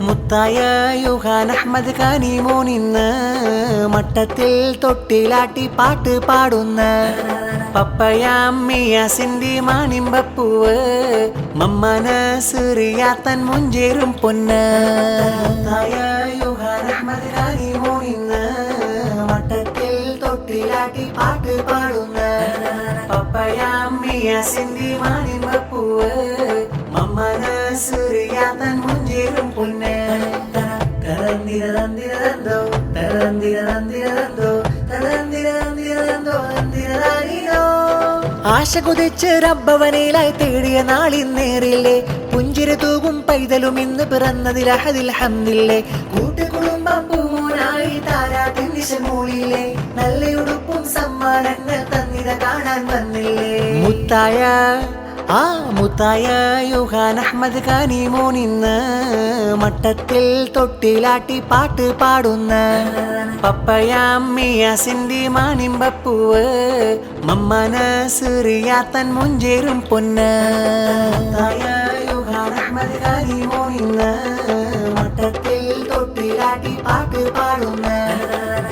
മുത്തായ Johan Ahmed Qaani മോനിന്ന് മട്ടത്തിൽ തൊട്ടിലാട്ടി പാട്ട് പാടുന്ന പപ്പയാമ്മിയാസിന്റെ മാനിമ്പപ്പൂവ് മമ്മന സിറിയാത്തൻ മുഞ്ചേറും പൊന്ന്. മുത്തായ യുഹാൻ അഹമ്മദ് ഖാനി മോനിന്ന് മട്ടത്തിൽ തൊട്ടിലാട്ടി പാട്ട് പാടുന്ന പപ്പയാമ്മിയാസിന്റെ മാനിമ്പപ്പൂവ് മമ്മന സിറിയാത്തൻ മുഞ്ചേറും പൊന്ന്. ആശ കുതിച്ച് റബ്ബവനയിലായി തേടിയ നാളിന്നേറില്ലേ, പുഞ്ചിരി തൂകും പൈതലും ഇന്ന് പിറന്നതിൽ അഹദിൽ ഹംദില്ലേ. കൂട്ടുകുടുംബം പൂമോനായി താരാട്ടിൻ ദിശമൂളിയില്ലേ, നല്ലയുടുപ്പും സമ്മാനങ്ങൾ തന്നിത കാണാൻ വന്നില്ലേ. മുത്തായ യുഹാൻ അഹമ്മദ് ഖാനി മോനിന്ന് മട്ടത്തിൽ തൊട്ടിലാട്ടി പാട്ട് പാടുന്ന പപ്പയാമ്മിയാസിന്റെ മാനിമ്പപ്പൂവ് മമ്മന സിറിയാത്തൻ മുഞ്ചേറും പൊന്ന്. മുത്തായ യുഹാൻ അഹമ്മദ് ഖാനി മോനിന്ന് മട്ടത്തിൽ തൊട്ടിലാട്ടി പാട്ട് പാടുന്ന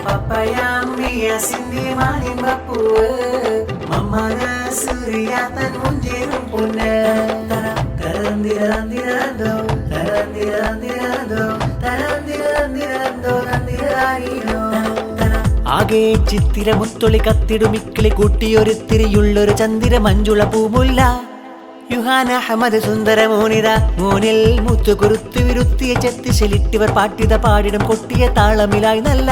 പപ്പയാമ്മിയാസിന്റെ മാനിമ്പപ്പൂവ് മമ്മന സിറിയാത്തൻ മുഞ്ചേറും പൊന്ന്. ആകെ ചിത്തിര മുത്തൊളി കത്തിടുമിക്കിളി കൂട്ടിയൊരുത്തിരിയുള്ളൊരു ചന്ദിര മഞ്ജുള പൂമുല്ല യുഹാൻ അഹമ്മദ് സുന്ദര മോനിത. മോനിൽ മുത്തു കുറുത്തു വിരുത്തിയ ചെത്തിശലിട്ടിവർ പാട്ടിത പാടിടും കൊട്ടിയ താളമിലായി നല്ല.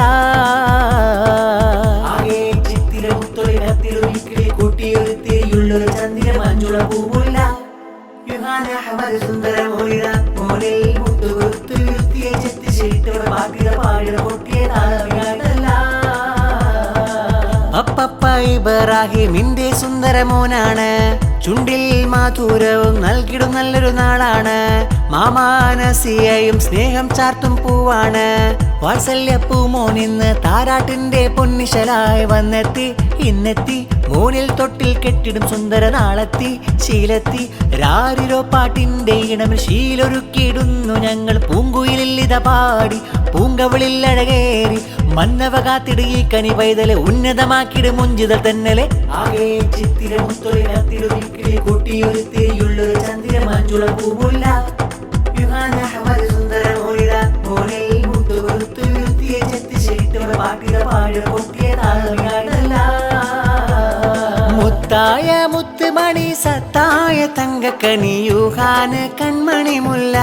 ആകെ ചിത്തിര മുത്തൊളി കത്തിടുമിക്കിളി കൂട്ടിയൊരുത്തിരിയുള്ളൊരു ചന്ദിര മഞ്ജുള പൂമുല്ല യുഹാൻ അഹമ്മദ് സുന്ദര മോനിത. മോനിൽ മുത്തു കുറുത്തു വിരുത്തിയ ചെത്തിശലിട്ടിവർ പാട്ടിത പാടിടും കൊട്ടിയ താളമിലായി നല്ല. അപ്പപ്പ ഇബ്രാഹിമിന്റെ സുന്ദര മോനാണ്, ചുണ്ടിൽ മാധുരവും നൽകിടും നല്ലൊരു നാളാണ്. മാമാനസിയയും സ്നേഹം ചാർത്തും പൂവാണ്. വാത്സല്യപ്പൂ മോനിന്ന് താരാട്ടിന്റെ പൊന്നിശലായി വന്നെത്തി ഇന്നെത്തി. മോനിൽ തൊട്ടിൽ കെട്ടിടും സുന്ദര നാളെത്തി ശീലത്തി. രാരിരോ പാട്ടിന്റെ ഇണമിൽ ശീലൊരുക്കിയിടുന്നു ഞങ്ങൾ. പൂങ്കുയിലിത പാടി പൂങ്കവളിൽ അഴകേറി മന്നവ കാത്തിട് ഈ കനി പൈതല് ഉന്നതമാക്കിട് മുഞ്ചിതൽ തന്നലെ. ആകെ ചിത്തിര മുത്തൊളി കത്തിടുമിക്കിളി കൂട്ടിയൊരുത്തിരിയുള്ളൊരു ചന്ദിര മഞ്ജുള പൂമുല്ല യുഹാൻ അഹമ്മദ് സുന്ദര മോനിത. മോനിൽ മുത്തു കൊറുത്തു വിരുത്തിയ ചെത്തിശലിട്ടവർ പാട്ടിത പാടിയ കൊട്ടിയ താളമിലായിട്ടല്ല. മുത്തായ മുത്തുമണി സത്തായ തങ്കക്കനി യുഹാന് കൺമണി മുല്ല.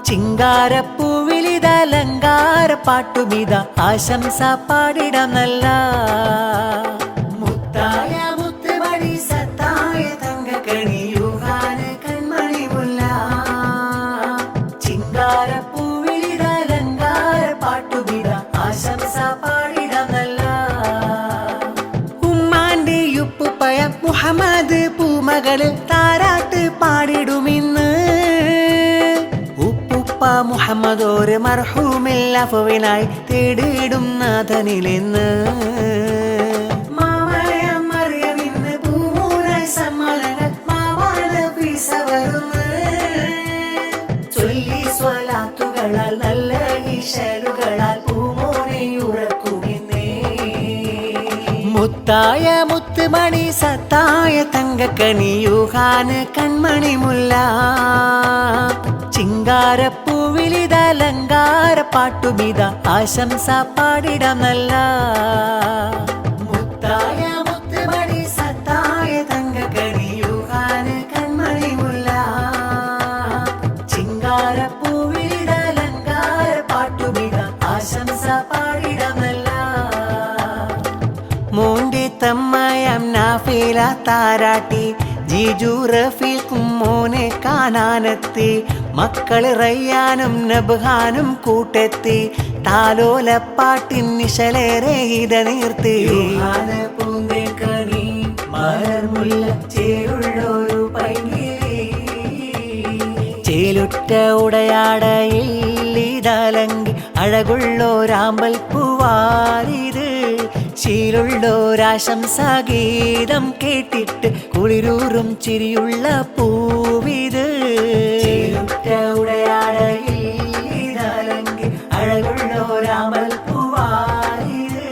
ചിങ്കാരപ്പൂവിലിത അലങ്കാര പാട്ടുമിത ആശംസ പാടിടം നല്ല. മുത്തായ മുത്തുമണി സത്തായ തങ്കക്കനി യുഹാന് കൺമണി മുല്ല. ചിങ്കാരപ്പൂവിലിത അലങ്കാര പാട്ടുമിത ആശംസ പാടിടം നല്ല. ഉമ്മാന്റെ ഉപ്പുപ്പയ മുഹമ്മദ് പൂമകളിൽ താരാട്ട് പാടിടുമിന്ന്. മുഹമ്മദ് ഒരു മർഹൂമിൽ അഫുവിനായി തേടിയിടും നാഥനിലെന്ന്. മാമയമ്മറിയമിന്ന് പൂമൂനായി സമ്മലങ്ങൾ മാവാന പിസവരുന്ന്. ചൊല്ലി സ്വലാത്തുകളാൽ നല്ല ഇശലുകളാൽ പൂമോനെ ഉറക്കുമിന്നേ. മുത്തായ മുത്തുമണി സത്തായ തങ്കക്കനി യുഹാന് കൺമണി മുല്ല. ചിങ്കാരപ്പൂവിലിത അലങ്കാര പാട്ടുമിത ആശംസ പാടിടം നല്ല. മുത്തായ മുത്തുമണി സത്തായ തങ്കക്കനി യുഹാന് കൺമണി മുല്ല. ചിങ്കാരപ്പൂവിലിത അലങ്കാര പാട്ടുമിത ആശംസ പാടിടം നല്ല. മോന്റെ തമ്മയം നാഫില താരാട്ടി ജീജു റഫീഖും മോനെ കാണാനെത്തി. മക്കള് റയ്യാനും നബ്ഹാനും കൂട്ടെത്തി. താലോലപ്പാട്ടിൻ നിശലേറെ ഇത നീർത്തി. പൂന്തേക്കണി മലർമുല്ല ചേരുള്ളൊരു പൈങ്കിളി. ചേലുറ്റ ഉടയാടയിൽ ഇതലങ്കി അഴകുള്ളോരാമ്പൽ പൂവാരിത് ശീലുള്ളോരാശംസാഗീതം കേട്ടിട്ട് കുളിരൂറും ചിരിയുള്ള പൂവിത് ഉടയാടയിലങ്കി അഴകുള്ളോരാമ്പൽ പൂവാരിത്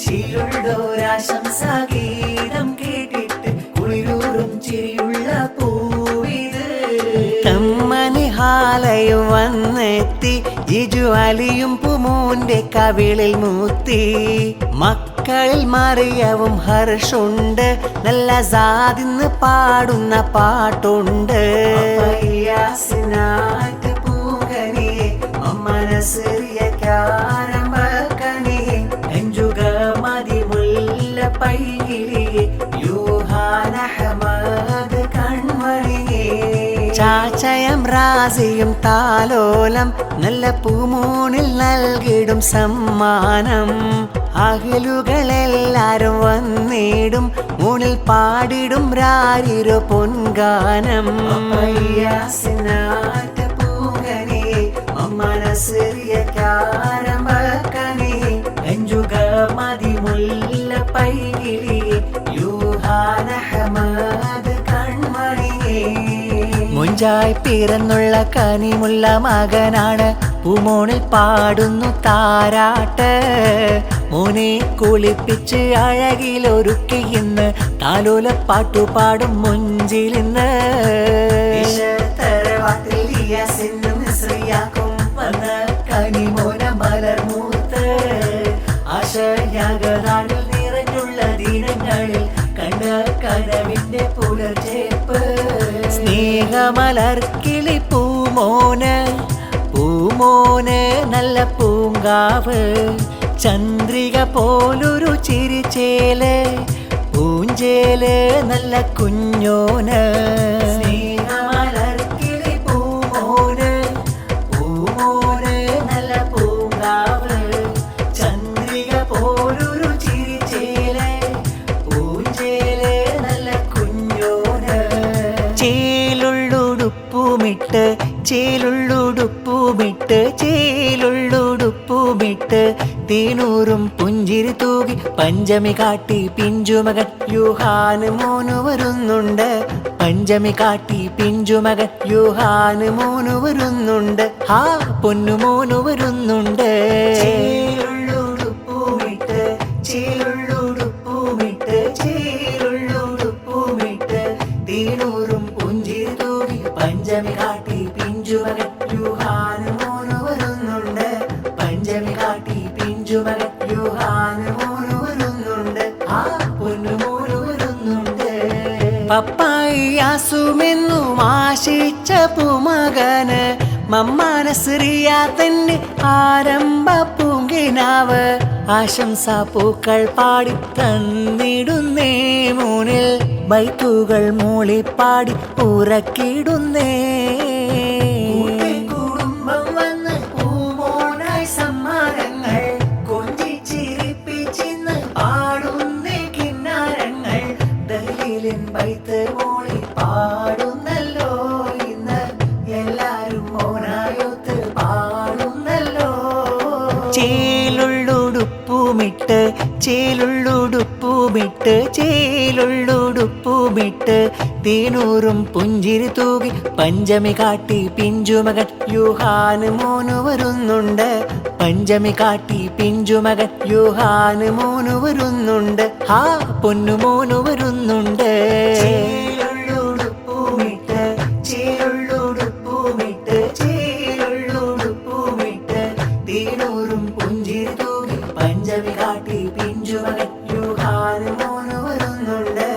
ശീലുള്ളോരാശംസാഗീതം കേട്ടിട്ട് കുളിരൂറും ചിരിയുള്ള പൂവിത് തമ്മനിഹാലയും വന്നെത്തി ജിജുഅലിയും പൂമോന്റെ കവിളിൽ മൂത്തി മക്കളിൽ മറിയവും ഹർഷുണ്ട് നല്ല സാദിന്ന് പാടുന്ന പാട്ടുണ്ട് പൂങ്കനിയെ മനസ്സറിയക്കാരംഭക്കനിയെ നെഞ്ചുക മതിമുല്ല പൈകിളിയെ യൂഹാനഹമദ് കൺമണിയെ ചാച്ചയം റാസിയും താലോലം നല്ല പൂമോണിൽ നൽകിടും സമ്മാനം അഖിലുകളെല്ലാരും വന്നിടും മൂണിൽ പാടിടും രാരിരോ പൊൻഗാനം പൂങ്കനിയെ മനസ്സറിയക്കാരംഭക്കനിയെ നെഞ്ചുക മതിമുല്ല പൈകിളിയെ യൂഹാനഹമദ് കൺമണിയെ മുഞ്ചായി പിറന്നുള്ള കനിമുള്ള മകനാണ് പൂമോണിൽ പാടുന്നു താരാട്ട് മോനെ കുളിപ്പിച്ച് അഴകിലൊരുക്കി ഇന്ന് താലോല പാട്ടുപാടും മുഞ്ചിലിന്ന് കനിമോന മലർമൂത്ത് ആശയാകതാണിൽ നിറഞ്ഞുള്ള ദിനങ്ങളിൽ കണ്ട കനവിന്റെ പുലർച്ചേപ്പ് സ്നേഹമലർക്കിളി പൂമോന് പൂമോന് നല്ല പൂങ്കാവ് ചന്ദ്രിക പോലൊരു ചിരിച്ചേല് പൂഞ്ചേല് നല്ല കുഞ്ഞോന് സ്നേഹമലർക്കിളി പൂമോന് പൂമോന് നല്ല പൂങ്കാവ് ചന്ദ്രിക പോലൊരു ചിരിച്ചേല് പൂഞ്ചേല് നല്ല കുഞ്ഞോന് ചേലുള്ളുടുപ്പുമിട്ട് ചേലുള്ളുടുപ്പുമിട്ട് തേനൂറും പുഞ്ചിരി തൂകി പഞ്ചമി കാട്ടി പിഞ്ചുമകൻ യൂഹാന് മോനു വരുന്നുണ്ട് പഞ്ചമി കാട്ടി പിഞ്ചുമകൻ യൂഹാന് മോനു വരുന്നുണ്ട് ഹാ പൊന്നു മോനു വരുന്നുണ്ട് ചേലുള്ളുടുപ്പുമിട്ട് തേനൂറും പുഞ്ചിരി തൂകി പഞ്ചമി കാട്ടി പിഞ്ചുമകൻ യൂഹാന് മോനു വരുന്നുണ്ട് പഞ്ചമി കാട്ടി പിഞ്ചുമകൻ യൂഹാന് മോനു വരുന്നുണ്ട് ആ പൊന്നു മോനു വരുന്നുണ്ട് പപ്പായിയാസുമെന്നും ആശിച്ച പൂമകന് മമ്മാനസ്രിയ തന്നെ ആരംഭ പൂങ്കിനാവ് ആശംസാ പൂക്കൾ പാടി തന്നിടുന്നേ മൂന്നിൽ ബൈത്തുകൾ മൂളിപ്പാടി ഉറക്കിടുന്നേ കുടുംബം വന്ന് പൂമോനായി സമ്മാനങ്ങൾ കൊഞ്ചിച്ചിരിപ്പിച്ചിന്ന് പാടുന്നേ കിന്നാരങ്ങൾ ദഹീലിൻ ബൈത്ത് മോളി പാടുന്നല്ലോ ഇന്ന് എല്ലാരും മോനായൊത്ത് പാടുന്നല്ലോ ചേലുള്ളുടുപ്പുമിട്ട് തേനൂറും പുഞ്ചിരി തൂകി പഞ്ചമി കാട്ടി പിഞ്ചുമകൻ യൂഹാന് മോനു വരുന്നുണ്ട് പഞ്ചമി കാട്ടി പിഞ്ചുമകൻ യൂഹാന് മോനു വരുന്നുണ്ട് ഹാ പൊന്നു മോനു വരുന്നുണ്ട് തേനൂറും പുഞ്ചിരി തൂകി പഞ്ചമി കാട്ടി പിഞ്ചുമകൻ യൂഹാന് മോനു വരുന്നുണ്ട്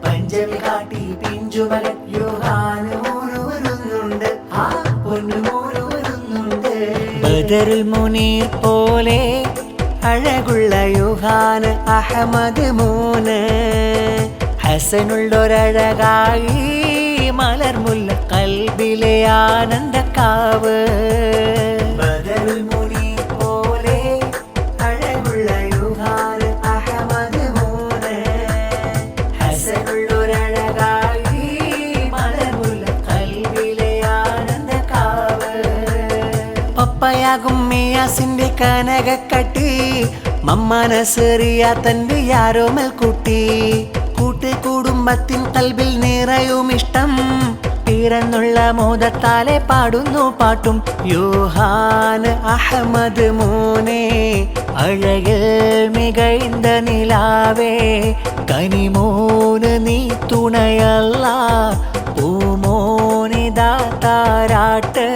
പഞ്ചമി കാട്ടി പിഞ്ചുമകൻ യൂഹാന് മോനു വരുന്നുണ്ട് ആ പൊന്നു മോനു വരുന്നുണ്ട് ബദറുൽ മുനീർ പോലെ അഴകുള്ള യൂഹാന് അഹമ്മദ് മോന് ഹസനുള്ളൊരഴകായി മലർമുല്ല കൽബിലെ ആനന്ദക്കാവ് ബദറുൽ മുനീർ പോലെ അഴകുള്ള യൂഹാന് അഹമ്മദ് മോന് ഹസനുള്ളൊരഴകായി മലർമുല്ല കൽബിലെ ആനന്ദക്കാവ് പപ്പയാകും മിയാസിന്റെ കനകക്കട്ടി മമ്മാനസറിയ തന്റെ യാരോമൽ കുട്ടി കൂട്ടുകുടുംബത്തിൻ കൽബിൽ നിറയും ഇഷ്ടം പിറന്നുള്ള മോദത്താലെ പാടുന്നു പാട്ടും യോഹാൻ അഹമ്മദ് മോനെ അഴകിൽ മികൈന്ത നിലാവേ കനിമോന് നീ തുണയല്ല പൂമോനിതാ താരാട്ട്